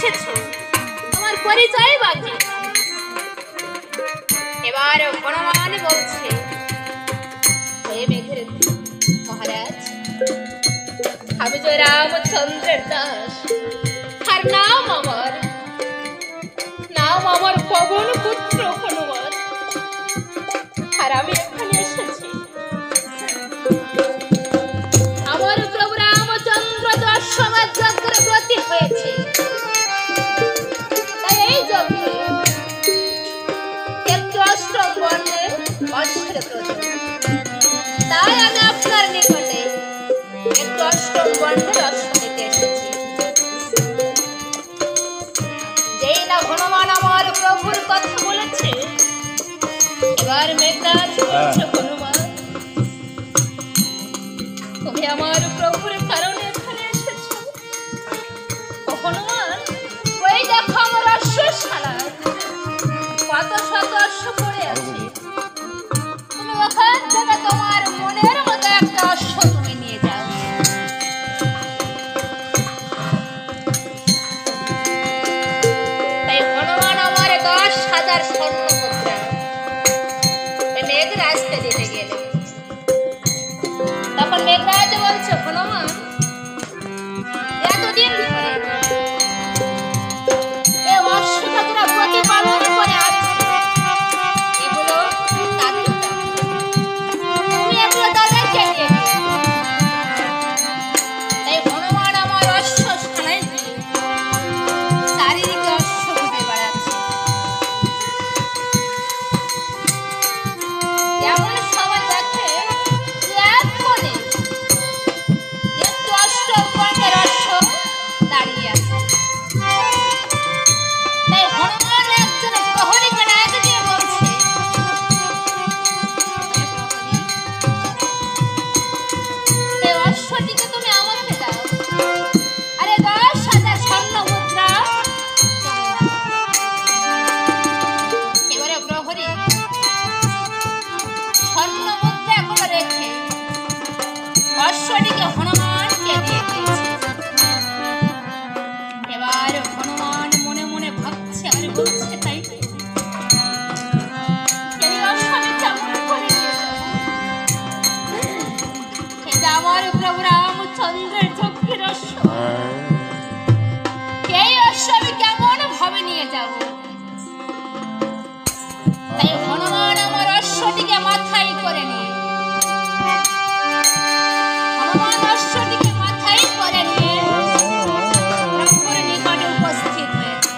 এসেছো তোমার পরিচয় বাকি। এবার হনুমান বলছে, হে মেঘের মহারাজ, আমি যে রামচন্দ্রের দাস, আর নাম আমার পবন পুত্র হনুমান। আর আমি এখানে এসেছি আমার প্রভু রামচন্দ্র দশমা যজ্ঞের ব্রতী হয়েছে, তাই এই যজ্ঞে একটু অষ্টম বর্ণের অশ্বের প্রয়োজন। তাই আমি আপনার নিকটে একটু অষ্টম বর্ণের অশ্ব নিতে এসেছি। যেই না হনুমান আমার প্রভুর কথা বলেছে, এবার মেঘরাজ বলছে, হনুমান তুমি আমার প্রভুর কারণে এখানে এসেছো। ও হনুমান, ওই দেখো আমার অশ্বশালা কত শত অশ্ব পড়ে আছে, তুমি ওখান থেকে তোমার মনের মতো একটা অশ্ব তুমি নিয়ে যাও। তাই হনুমান আমার 10,000 স্বর্ণ মুদ্রা মেঘরাজকে দিতে গেলে, তখন মেঘরাজ বলছে, হনুমান এতদিন ধরে এই অশ্বটা তোরা প্রতিপালন করে আসছিস, এগুলো তাদের তুমি এগুলো তাদেরকে দিয়ে দিও। তাই হনুমান আমার অশ্ব ছাড়াই দিয়ে চারিদিকে অশ্ব খুঁজে বেড়াচ্ছে। যেমন সবাই দেখে যে এক কোণে একটু অষ্টম বর্ণের অশ্ব দাঁড়িয়ে আছে। তাই হনুমান একজন প্রহরীকে ডাক দিয়ে বলছে, এই অশ্বটিকে তুমি আমাকে দাও, আরে 10,000 স্বর্ণ মুদ্রা। এবারে প্রহরী স্বর্ণ মুদ্রা এখন রেখে অশ্বটিকে হনুমানকে দিয়ে দিয়েছে। এবার হনুমান মনে মনে ভাবছে আর বলছে, তাই তো, এই অশ্ব আমি কেমন করে নিয়ে যাবো? এটা আমার প্রভু রামচন্দ্রের যজ্ঞের অশ্ব, এই অশ্ব আমি কেমন ভাবে নিয়ে যাব? তাই হনুমান আমার অশ্বটিকে মাথায় করে নিয়ে প্রভুর নিকটে উপস্থিত হয়েছে।